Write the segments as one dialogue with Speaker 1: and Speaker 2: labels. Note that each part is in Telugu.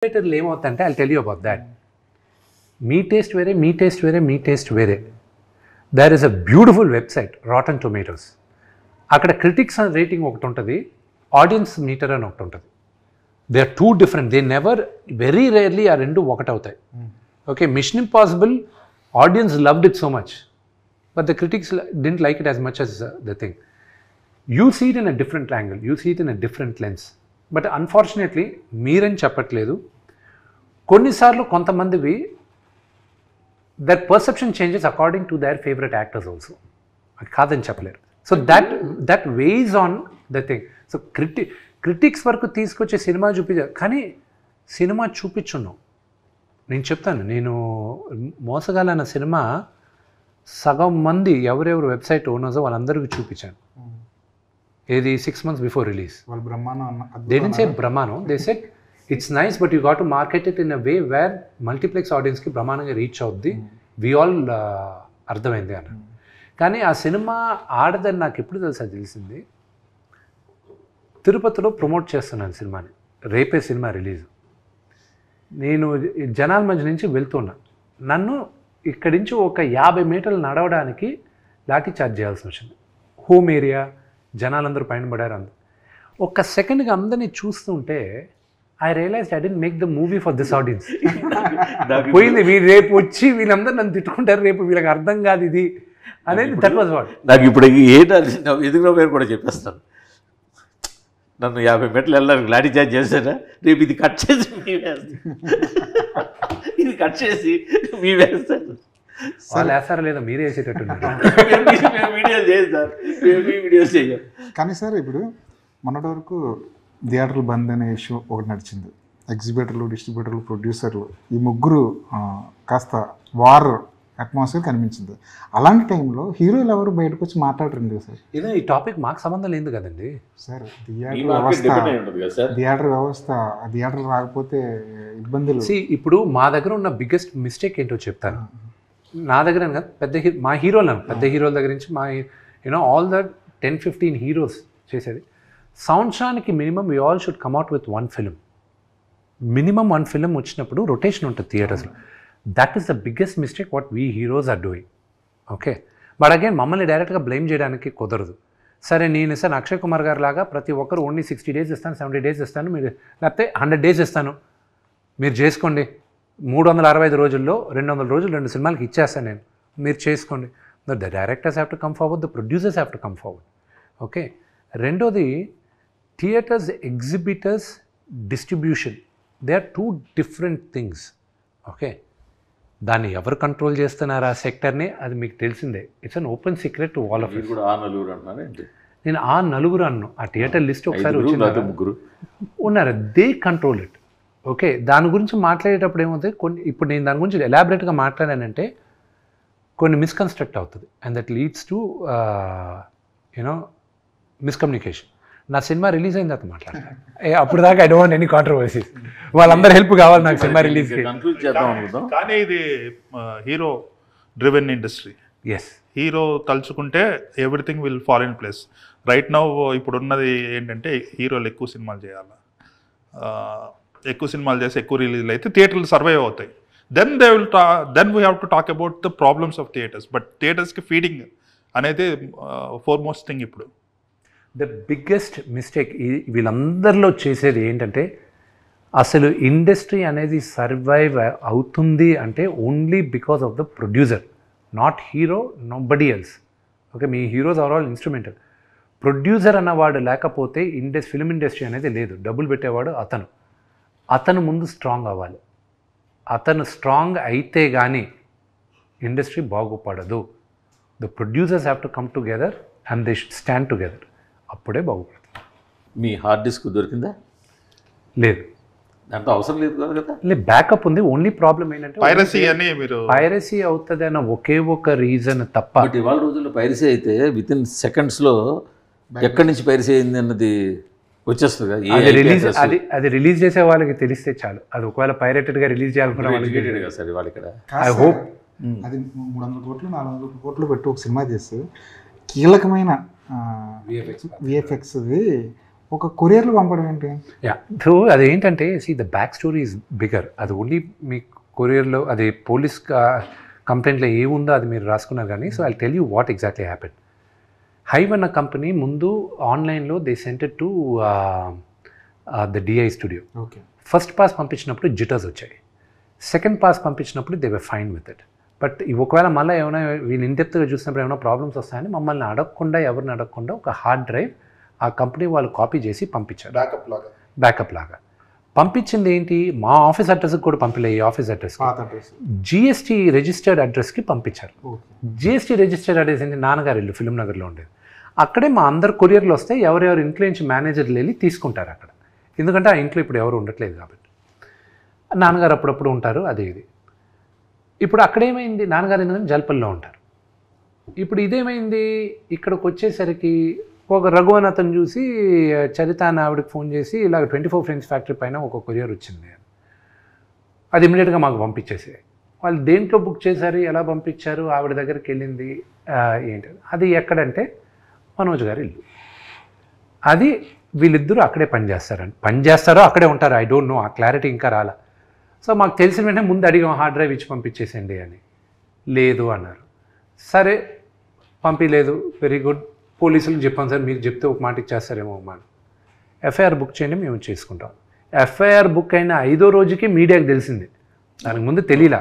Speaker 1: థియేటర్లు ఏమవుతుందంటే I tell you about that. మీ టేస్ట్ వేరే, మీ టేస్ట్ వేరే, మీ టేస్ట్ వేరే. There is a beautiful website Rotten Tomatoes. అక్కడ క్రిటిక్స్ రేటింగ్ ఒకటి ఉంటుంది, ఆడియన్స్ మీటర్ అని ఒకటి ఉంటుంది. They are two different. They never, very rarely ఆ రెండు ఒకటి అవుతాయి. Okay, Mission Impossible audience loved it so much, but the critics didn't like it as much as the thing. You see it in a different angle, you see it in a different lens. But unfortunately మీరని చెప్పట్లేదు, కొన్నిసార్లు కొంతమందివి that perception changes according to their favourite actors also. అది కాదని చెప్పలేరు. So that weighs on the thing. So critics వరకు తీసుకొచ్చే సినిమా చూపించారు, కానీ సినిమా చూపించున్నాం. నేను చెప్తాను, నేను మోసగాలన్న సినిమా సగం మంది ఎవరెవరు వెబ్సైట్ ఓనర్స్ వాళ్ళందరికీ చూపించాను. ఏది 6 months before release. They didn't say Brahmano, they said it's nice but you got to market it in a way where multiplex audience కి బ్రహ్మాండంగా రీచ్ అవుద్ది, వి ఆల్ అర్థమైంది అన్న. కానీ ఆ సినిమా ఆడదని నాకు ఎప్పుడు తెలిసింది, తిరుపతిలో ప్రమోట్ చేస్తున్నాను సినిమాని, రేపే సినిమా రిలీజ్. నేను జనాల మధ్య నుంచి వెళ్తున్నా, నన్ను ఇక్కడి నుంచి ఒక 50 మీటర్లు నడవడానికి లాఠీ చార్జ్ చేయాల్సి వచ్చింది. హోమ్ ఏరియా, జనాలందరూ పైన పడారు. ఒక్క సెకండ్గా అందరినీ చూస్తుంటే I realise I didn't make the movie for this audience. పోయింది, వీళ్ళు రేపు వచ్చి వీళ్ళందరూ నన్ను తిట్టుకుంటారు, రేపు వీళ్ళకి అర్థం కాదు ఇది అనేది. That was what.
Speaker 2: నాకు ఇప్పుడు ఎదుగులో పేరు కూడా చెప్పేస్తాను, నన్ను 50 మీటర్లు వెళ్ళడానికి లాఠీ చార్జ్ చేశారా, రేపు ఇది కట్ చేసి మీ వేస్తాను, ఇది కట్ చేసి మీ వేస్తాను.
Speaker 1: వాళ్ళు వేస్తారా లేదా మీరే వేసేటట్టున్నారు.
Speaker 2: వీడియోస్ చేయం.
Speaker 3: కానీ సార్ ఇప్పుడు మొన్నటి వరకు థియేటర్లు బంద్ అనే ఇష్యూ ఒకటి నడిచింది. ఎగ్జిబిటర్లు, డిస్ట్రిబ్యూటర్లు, ప్రొడ్యూసర్లు ఈ ముగ్గురు కాస్త వార్ అట్మాస్ఫియర్ కనిపించింది. అలాంటి టైంలో హీరోలు ఎవరు బయటకు వచ్చి మాట్లాడరండి సార్.
Speaker 1: ఇదే ఈ టాపిక్ మాకు సంబంధం లేదు కదండి
Speaker 3: సార్. థియేటర్ వ్యవస్థ రాకపోతే ఇబ్బందులు.
Speaker 1: ఇప్పుడు మా దగ్గర ఉన్న బిగ్గెస్ట్ మిస్టేక్ ఏంటో చెప్తాను. నా దగ్గర కాదు, మా హీరోలు పెద్ద హీరోల దగ్గర నుంచి మా ఆల్ ద 10-15 హీరోస్ చేసేది, సంవత్సరానికి minimum we all should come out with 1 film. Minimum 1 film వచ్చినప్పుడు రొటేషన్ ఉంటుంది థియేటర్స్లో. That is the biggest mistake what we heroes are doing. Okay, but again మమ్మల్ని డైరెక్ట్గా బ్లేమ్ చేయడానికి కుదరదు. సరే, నేను ఇస్తాను అక్షయ్ కుమార్ గారు లాగా ప్రతి ఒక్కరు ఓన్లీ 60 days ఇస్తాను, 70 days ఇస్తాను, మీరు లేకపోతే 100 days ఇస్తాను, మీరు చేసుకోండి, 365 రోజుల్లో 200 రోజులు 2 సినిమాలకి ఇచ్చేస్తాను నేను, మీరు చేసుకోండి. The directors have to come forward, the producers have to come forward. Okay, రెండోది theatres, exhibitors, distribution, they are 2 different things. Okay, దాన్ని ఎవరు కంట్రోల్ చేస్తున్నారు ఆ సెక్టర్ని, అది మీకు తెలిసిందే. It's an open secret to all of you. నేను ఆ నలుగురు అన్ను, ఆ థియేటర్ లిస్ట్ ఒకసారి వచ్చింది,
Speaker 2: ముగ్గురు
Speaker 1: ఉన్నారు, దే కంట్రోల్ ఇట్. ఓకే, దాని గురించి మాట్లాడేటప్పుడు ఏమవుతుంది, ఇప్పుడు నేను దాని గురించి ఎలాబరేట్గా మాట్లాడానంటే కొన్ని మిస్కన్స్ట్రక్ట్ అవుతుంది, and that leads to miscommunication. నా సినిమా రిలీజ్ అయిన తర్వాత మాట్లాడతాను, అప్పుడు దాకా I don't want any controversies. వాళ్ళందరూ హెల్ప్ కావాలి నాకు సినిమా రిలీజ్కి.
Speaker 4: కానీ ఇది hero driven industry.
Speaker 1: Yes,
Speaker 4: hero తలుచుకుంటే everything will fall in place. Right now ఇప్పుడున్నది ఏంటంటే హీరోలు ఎక్కువ సినిమాలు చేయాలి, ఎక్కువ సినిమాలు చేసి ఎక్కువ రిలీజ్లు అయితే థియేటర్లు సర్వైవ్ అవుతాయి. Then we have to talk about the problems of theatres. But థియేటర్స్కి ఫీడింగ్ అనేది ఫోర్మోస్ట్ థింగ్. ఇప్పుడు
Speaker 1: ద బిగ్గెస్ట్ మిస్టేక్ వీళ్ళందరిలో చేసేది ఏంటంటే, అసలు ఇండస్ట్రీ అనేది సర్వైవ్ అవుతుంది అంటే only because of the producer, not hero, nobody else. Okay, మీ heroes are all instrumental. Producer అన్నవాడు లేకపోతే ఫిల్మ్ ఇండస్ట్రీ అనేది లేదు. డబ్బులు పెట్టేవాడు అతను ముందు స్ట్రాంగ్ అవ్వాలి. అతను స్ట్రాంగ్ అయితే కానీ ఇండస్ట్రీ బాగుపడదు. The producers have to come together and they should stand together, అప్పుడే బాగుపడుతుంది.
Speaker 2: మీ హార్డ్ డిస్క్ దొరికిందా? లేదు, దాంట్లో అవసరం లేదు కదా.
Speaker 1: లేదు, బ్యాకప్ ఉంది. ఓన్లీ ప్రాబ్లం ఏంటంటే పైరసీ అవుతుంది అన్న ఒకే ఒక రీజన్ తప్ప.
Speaker 2: బట్ ఇవాళ రోజుల్లో పైరసీ అయితే విత్ ఇన్ సెకండ్స్లో ఎక్కడి నుంచి పైరసీ అయింది అన్నది వచ్చేస్తుంది.
Speaker 1: అది రిలీజ్ చేసే వాళ్ళకి తెలిస్తే చాలు. అది ఒకవేళ పైరేటెడ్గా రిలీజ్ చేయాలనుకున్న వాళ్ళకి
Speaker 2: సరే, వాళ్ళు ఇక్కడ
Speaker 3: ఐ హోప్ అది 300 కోట్లు 400 కోట్లు పెట్టి ఒక సినిమా చేస్తే కీలకమైన విఎఫ్ఎక్స్ది ఒక కొరియర్లు పంపడం ఏంటి?
Speaker 1: యా, సో అదేంటంటే the back story is bigger. అది ఓన్లీ మీ కొరియర్లో అది పోలీస్ కంప్లైంట్లో ఏముందో అది మీరు రాసుకున్నారు కానీ. So I tell you what exactly happen. Hive అన్న కంపెనీ ముందు ఆన్లైన్లో they sent it to the DI studio.
Speaker 3: Okay.
Speaker 1: First pass పంపించినప్పుడు జిటర్స్ వచ్చాయి, సెకండ్ పాస్ పంపించినప్పుడు they were fine with it. But ఒకవేళ మళ్ళీ ఏమైనా వీళ్ళు ఇంటెప్త్గా చూసినప్పుడు ఏమైనా ప్రాబ్లమ్స్ వస్తాయని మమ్మల్ని అడగకుండా, ఎవరిని అడగకుండా ఒక హార్డ్ డ్రైవ్ ఆ కంపెనీ వాళ్ళు కాపీ చేసి పంపించారు, బ్యాకప్ లాగా. పంపించింది ఏంటి, మా ఆఫీస్ అడ్రస్కి కూడా పంపలే, ఈ ఆఫీస్ అడ్రస్ జిఎస్టీ రిజిస్టర్డ్ అడ్రస్కి పంపించారు. జిఎస్టీ రిజిస్టర్డ్ అడ్రస్ ఏంటి, నాన్నగారు ఇల్లు ఫిల్మ్ నగర్లో ఉండేది. అక్కడే మా అందరు కొరియర్లు వస్తే ఎవరెవరు ఇంట్లో నుంచి మేనేజర్లు వెళ్ళి తీసుకుంటారు అక్కడ, ఎందుకంటే ఆ ఇంట్లో ఇప్పుడు ఎవరు ఉండట్లేదు కాబట్టి. నాన్నగారు అప్పుడప్పుడు ఉంటారు, అది ఇది. ఇప్పుడు అక్కడేమైంది, నాన్నగారు ఎందుకంటే జల్పల్లో ఉంటారు. ఇప్పుడు ఇదేమైంది, ఇక్కడికి వచ్చేసరికి ఒక రఘువన్ అతను చూసి చరిత అని ఆవిడకి ఫోన్ చేసి ఇలాగ 24 ఫ్రెండ్స్ ఫ్యాక్టరీ పైన ఒక కొరియర్ వచ్చింది, అది ఇమీడియట్గా మాకు పంపించేసి. వాళ్ళు దేంట్లో బుక్ చేశారు, ఎలా పంపించారు, ఆవిడ దగ్గరికి వెళ్ళింది ఏంటి, అది ఎక్కడంటే మనోజ్ గారి ఇల్లు. అది వీళ్ళిద్దరూ అక్కడే పనిచేస్తారో అక్కడే ఉంటారు, ఐ డోంట్ నో, ఆ క్లారిటీ ఇంకా రాలా. సో మాకు తెలిసిన వెంటనే ముందు అడిగాం హార్డ్ డ్రైవ్ ఇచ్చి పంపించేసేయండి అని. లేదు అన్నారు. సరే పంపించలేదు, వెరీ గుడ్. పోలీసులకు చెప్పాం సార్, మీరు చెప్తే ఒక మాట ఇచ్చేస్తారేమో అమ్మా. ఎఫ్ఐఆర్ బుక్ చేయండి, మేము చేసుకుంటాం. ఎఫ్ఐఆర్ బుక్ అయిన 5వ రోజుకి మీడియాకి తెలిసింది, దానికి ముందు తెలియలా.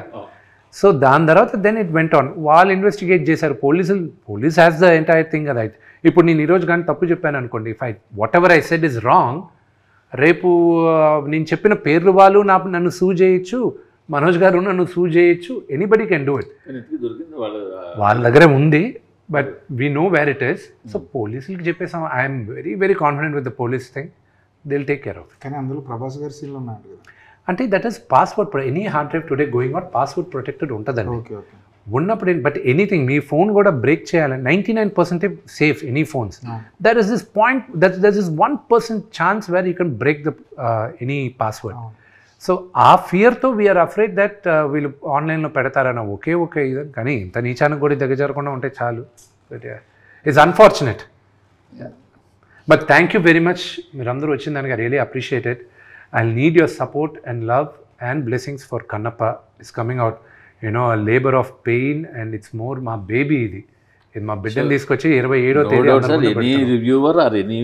Speaker 1: సో దాని తర్వాత దెన్ ఇట్ వెంట్ ఆన్, వాళ్ళు ఇన్వెస్టిగేట్ చేశారు. Police has the entire thing కదా. ఇప్పుడు నేను ఈరోజు కానీ తప్పు చెప్పాను అనుకోండి, if what ever I said is wrong, రేపు నేను చెప్పిన పేర్లు వాళ్ళు నన్ను సూ చేయొచ్చు, మనోజ్ గారు నన్ను సూ చేయొచ్చు, ఎనీబడి కెన్ డూ ఇట్. వాళ్ళ దగ్గరే ఉంది, but we know where it is. So పోలీసులకి చెప్పేసాం, I'm very very confident with the police thing, they will take care of.
Speaker 3: కానీ అందులో ప్రభాస్ గారి సీన్లు ఉన్నాయి కదా,
Speaker 1: అంటే that is password, any hard drive today going out password protected ఉంటుందండి.
Speaker 3: Okay okay.
Speaker 1: ఉన్నప్పుడు బట్ ఎనీథింగ్ మీ ఫోన్ కూడా బ్రేక్ చేయాలని 99% safe any phones. There is this point, there is 1% chance where you can break the any password. So ఆ ఫియర్తో వీఆర్ అఫ్రైడ్ దట్ వీళ్ళు ఆన్లైన్లో పెడతారన్న ఒకే ఇది. కానీ ఇంత నీచానికి కూడా దిగజారకుండా ఉంటే చాలు. It's unfortunate. But thank you very much, మీరందరూ వచ్చిన దానికి I really appreciate it. I need your support and love and blessings for Kannappa. It's coming out, you know, labour of pain and it's more మా బేబీ. ఇది మా బిడ్డను తీసుకొచ్చి 27వ తేదీ
Speaker 2: any reviewer or any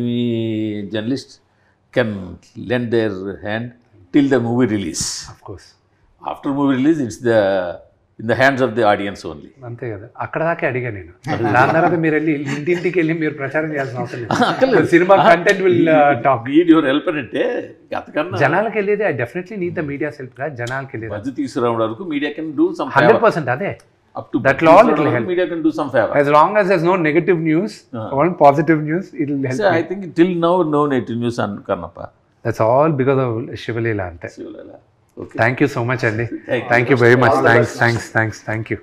Speaker 2: journalist can lend their hand till the movie release.
Speaker 1: Of course.
Speaker 2: After movie release, it's in the hands of the audience only.
Speaker 1: అంతే కదా, అక్కడ దాకా అడిగా నేను. దాని తర్వాత మీరు వెళ్ళి ఇంటింటికి వెళ్ళి మీరు ప్రచారం చేయాల్సిన అవసరం లేదు. Cinema content will talk.
Speaker 2: Need your help అంటే అంతకన్నా
Speaker 1: జనాలకి వెళ్ళేది, I definitely need the medias help. జనాలకి వెళ్ళేది
Speaker 2: మధ్య తీసుకురావడం వరకు మీడియా కెన్ డూ సమ్
Speaker 1: 100%. అదే
Speaker 2: up to
Speaker 1: that all it will help.
Speaker 2: Media can do some favor
Speaker 1: as long as there's no negative news, all positive news, it will help.
Speaker 2: So I think till now no negative news on Karnappa.
Speaker 1: That's all because of Shivalila ante.
Speaker 2: Okay.
Speaker 1: Thank you so much, Andy. Thank you very much. Thanks. Thank you.